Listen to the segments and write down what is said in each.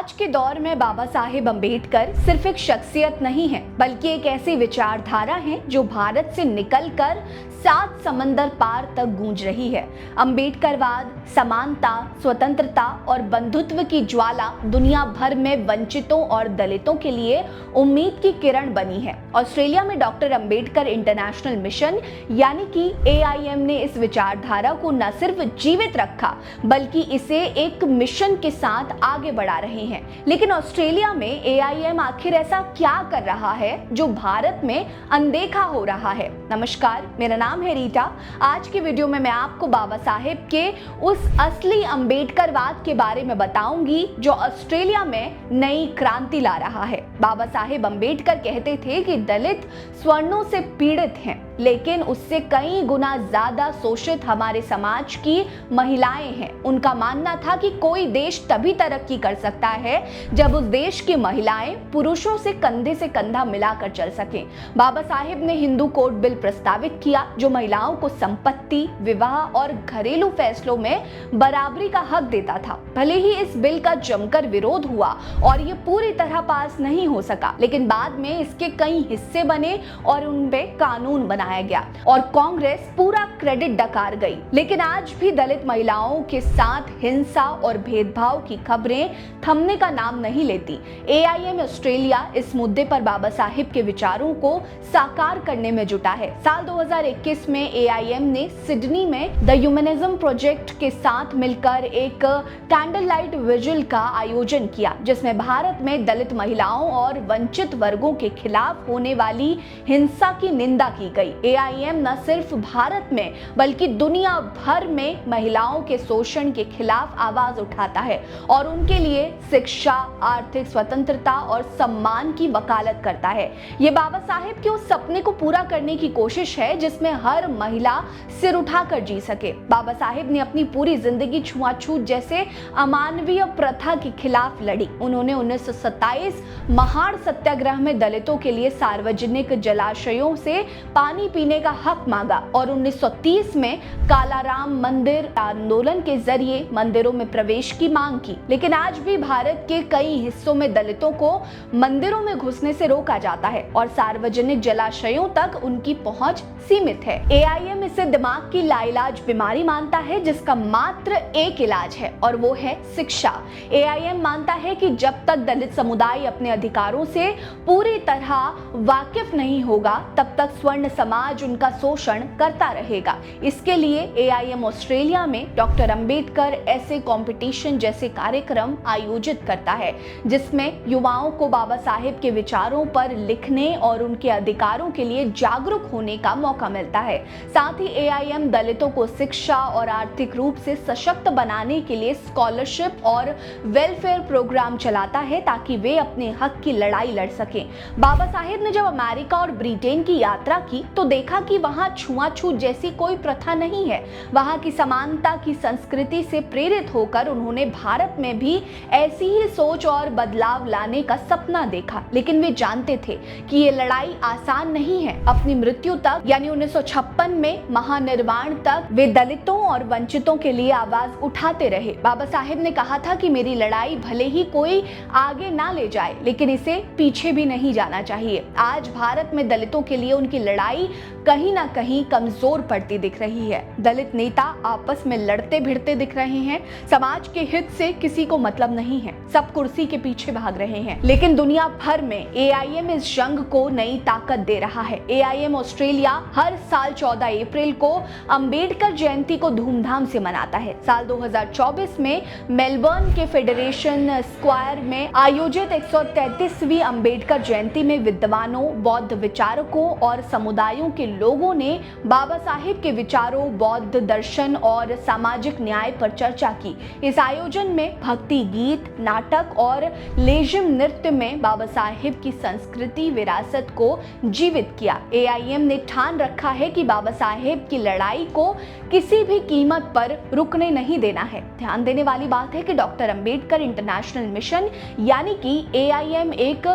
आज के दौर में बाबा साहेब अम्बेडकर सिर्फ एक शख्सियत नहीं है, बल्कि एक ऐसी विचारधारा है जो भारत से निकलकर 7 समंदर पार तक गूंज रही है। अम्बेडकरवाद समानता, स्वतंत्रता और बंधुत्व की ज्वाला दुनिया भर में वंचितों और दलितों के लिए उम्मीद की किरण बनी है। ऑस्ट्रेलिया में डॉक्टर अम्बेडकर इंटरनेशनल मिशन यानी कि AIM ने इस विचारधारा को न सिर्फ जीवित रखा, बल्कि इसे एक मिशन के साथ आगे बढ़ा रहे हैं। लेकिन ऑस्ट्रेलिया में AIM आखिर ऐसा क्या कर रहा है जो भारत में अनदेखा हो रहा है? नमस्कार, मेरा नाम है रीटा। आज की वीडियो में मैं आपको बाबा साहेब के उस असली अम्बेडकरवाद के बारे में बताऊंगी जो ऑस्ट्रेलिया में नई क्रांति ला रहा है। बाबा साहेब अम्बेडकर कहते थे कि दलित सवर्णों से पीड़ित हैं, लेकिन उससे कई गुना ज्यादा शोषित हमारे समाज की महिलाएं हैं। उनका मानना था कि कोई देश तभी तरक्की कर सकता है जब उस देश की महिलाएं पुरुषों से कंधा मिलाकर चल सकें। बाबा साहेब ने हिंदू कोड बिल प्रस्तावित किया जो महिलाओं को संपत्ति, विवाह और घरेलू फैसलों में बराबरी का हक देता था। भले ही इस बिल का जमकर विरोध हुआ और ये पूरी तरह पास नहीं हो सका, लेकिन बाद में इसके कई हिस्से बने और उन पे कानून बनाया गया और कांग्रेस पूरा क्रेडिट डकार गई। लेकिन आज भी दलित महिलाओं के साथ हिंसा और भेदभाव की खबरें थमने का नाम नहीं लेती। AIM ऑस्ट्रेलिया इस मुद्दे पर बाबा साहिब के विचारों को साकार करने में जुटा है। साल 2021 में AIM ने सिडनी में द ह्यूमनिज्म प्रोजेक्ट के साथ मिलकर एक कैंडल लाइट विजिल का आयोजन किया, जिसमें भारत में दलित महिलाओं और वंचित वर्गों के खिलाफ होने वाली हिंसा की निंदा की गई। AIM न सिर्फ भारत में बल्कि दुनिया भर में महिलाओं के शोषण के खिलाफ आवाज उठाता है और उनके लिए शिक्षा, आर्थिक स्वतंत्रता और सम्मान की वकालत करता है। ये बाबा साहेब के उस सपने को पूरा करने की कोशिश है जिसमें हर महिला सिर उठाकर जी सके। बाबा साहेब ने अपनी पूरी जिंदगी छुआछूत जैसे अमानवीय प्रथा के खिलाफ लड़ी। उन्होंने 1927 महाड़ सत्याग्रह में दलितों के लिए सार्वजनिक जलाशयों से पानी पीने का हक मांगा और 1930 में कालाराम मंदिर आंदोलन के जरिए मंदिरों में प्रवेश की मांग की। लेकिन आज भी भारत के कई हिस्सों में दलितों को मंदिरों में घुसने से रोका जाता है और सार्वजनिक जलाशयों तक उनकी पहुंच सीमित है। AIM इसे दिमाग की लाइलाज बीमारी मानता है जिसका मात्र एक इलाज है और वो है शिक्षा। AIM मानता है कि जब तक दलित समुदाय अपने अधिकारों से पूरी तरह वाकिफ नहीं होगा तब तक स्वर्ण समाज उनका शोषण करता रहेगा। इसके लिए AIM ऑस्ट्रेलिया में डॉक्टर अम्बेडकर ऐसे कंपटीशन जैसे कार्यक्रम आयोजित करता है जिसमें युवाओं को बाबा साहेब के विचारों पर लिखने और उनके अधिकारों के लिए जागरूक होने का मौका मिलता है। साथ ही AIM दलितों को शिक्षा और आर्थिक रूप से सशक्त बनाने के लिए स्कॉलरशिप और वेलफेयर प्रोग्राम चलाता है ताकि वे अपने हक की लड़ाई लड़ सकें। बाबा साहेब ने जब अमेरिका और ब्रिटेन की यात्रा की तो देखा कि वहां छुआछूत जैसी कोई प्रथा नहीं है। वहां की समानता की संस्कृति से प्रेरित होकर उन्होंने भारत में भी ऐसी ही सोच और बदलाव लाने का सपना देखा। लेकिन वे जानते थे कि ये लड़ाई आसान नहीं है। अपनी मृत्यु तक यानी 1956 में महानिर्वाण तक वे दलितों और वंचितों के लिए आवाज उठाते रहे। बाबा साहेब ने कहा था कि मेरी लड़ाई भले ही कोई आगे ना ले जाए, लेकिन इसे पीछे भी नहीं जाना चाहिए। आज भारत में दलितों के लिए उनकी लड़ाई कहीं ना कहीं कमजोर पड़ती दिख रही है। दलित नेता आपस में लड़ते भिड़ते दिख रहे हैं। समाज के हित से किसी को मतलब नहीं है, सब कुर्सी के पीछे भाग रहे हैं। लेकिन दुनिया भर में AIM इस जंग को नई ताकत दे रहा है। AIM ऑस्ट्रेलिया हर साल 14 अप्रैल को अम्बेडकर जयंती को धूमधाम से मनाता है। साल 2024 में मेलबर्न के फेडरेशन स्क्वायर में आयोजित 133वीं अम्बेडकर जयंती में विद्वानों, बौद्ध विचारकों और समुदायों के लोगों ने बाबा साहेब के विचारों, बौद्ध दर्शन और सामाजिक न्याय पर चर्चा की। इस आयोजन में भक्ति गीत, नाटक और लेजिम नृत्य में बाबा साहेब की संस्कृति विरासत को जीवित किया। AIM ने ठान रखा है कि बाबा साहेब की लड़ाई को किसी भी कीमत पर रुकने नहीं देना है। ध्यान देने वाली बात है कि डॉक्टर अम्बेडकर इंटरनेशनल मिशन यानी कि AIM एक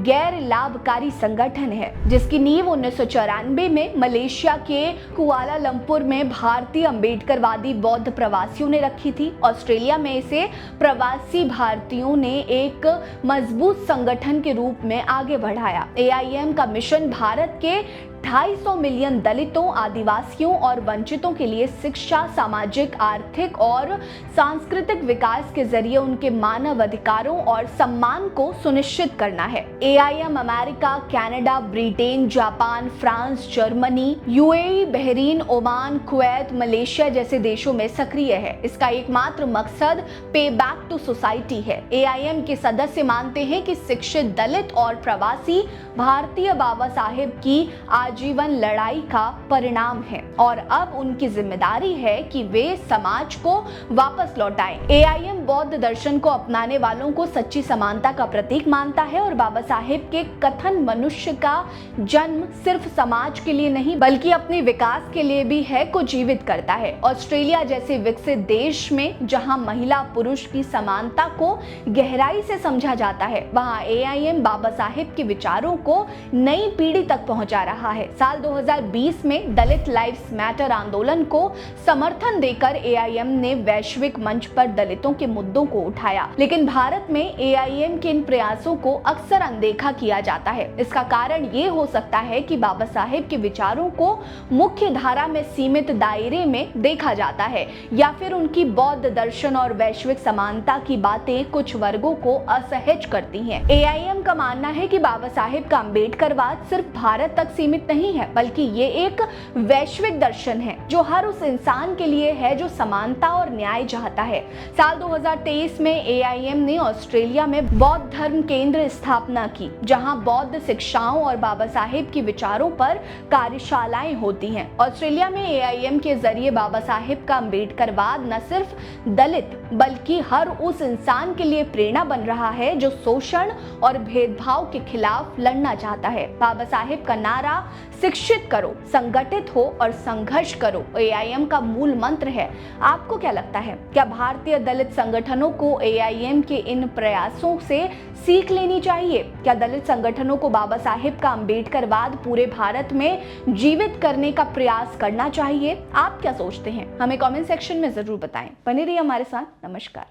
गैर लाभकारी संगठन है जिसकी नींव 1994 बॉम्बे में, मलेशिया के कुआलालंपुर में भारतीय अम्बेडकरवादी बौद्ध प्रवासियों ने रखी थी। ऑस्ट्रेलिया में इसे प्रवासी भारतीयों ने एक मजबूत संगठन के रूप में आगे बढ़ाया। AIM का मिशन भारत के 250 मिलियन दलितों, आदिवासियों और वंचितों के लिए शिक्षा, सामाजिक, आर्थिक और सांस्कृतिक विकास के जरिए उनके मानव अधिकारों और सम्मान को सुनिश्चित करना है। AIM America, Canada, Britain, Japan, France, Germany, UAE, Bahrain, Oman, Kuwait, Malaysia जैसे देशों में सक्रिय है। इसका एकमात्र मकसद पे बैक टू सोसाइटी है। AIM के सदस्य मानते हैं कि शिक्षित दलित और प्रवासी भारतीय बाबा साहेब की आजीवन लड़ाई का परिणाम है और अब उनकी जिम्मेदारी है कि वे समाज को वापस लौटाएं। AIM बौद्ध दर्शन को अपनाने वालों को सच्ची समानता का प्रतीक मानता है और बाबा साहेब के कथन मनुष्य का जन्म सिर्फ समाज के लिए नहीं बल्कि अपने विकास के लिए भी है को जीवित करता है। ऑस्ट्रेलिया जैसे विकसित देश में जहां महिला पुरुष की समानता को गहराई से समझा जाता है, वहां AIM बाबा साहेब के विचारों को नई पीढ़ी तक पहुंचा रहा है। साल 2020 में दलित लाइव्स मैटर आंदोलन को समर्थन देकर AIM ने वैश्विक मंच पर दलितों के मुद्दों को उठाया, लेकिन भारत में AIM के इन प्रयासों को अक्सर अनदेखा किया जाता है। इसका कारण ये हो सकता है कि बाबा साहेब के विचारों को मुख्य धारा में सीमित दायरे में देखा जाता है या फिर उनकी बौद्ध दर्शन और वैश्विक समानता की बातें कुछ वर्गों को असहज करती हैं। AIM का मानना है कि बाबा साहेब का अम्बेडकरवाद सिर्फ भारत तक सीमित नहीं है बल्कि ये एक वैश्विक दर्शन है जो हर उस इंसान के लिए है जो समानता और न्याय चाहता है। साल 2023 में AIM ने ऑस्ट्रेलिया में बौद्ध धर्म केंद्र स्थापना की, जहां बौद्ध शिक्षाओं और बाबा साहेब के विचारों पर कार्यशालाएं होती हैं। ऑस्ट्रेलिया में AIM के जरिए बाबा साहेब का अम्बेडकरवाद न सिर्फ दलित बल्कि हर उस इंसान के लिए प्रेरणा बन रहा है जो शोषण और भेदभाव के खिलाफ लड़ना चाहता है। बाबा साहेब का नारा शिक्षित करो, संगठित हो और संघर्ष करो AIM का मूल मंत्र है। आपको क्या लगता है, क्या भारतीय दलित संगठनों को AIM के इन प्रयासों से सीख लेनी चाहिए? क्या दलित संगठनों को बाबा साहेब का अम्बेडकरवाद पूरे भारत में जीवित करने का प्रयास करना चाहिए? आप क्या सोचते हैं? हमें कमेंट सेक्शन में जरूर बताएं। बने रहिए हमारे साथ। नमस्कार।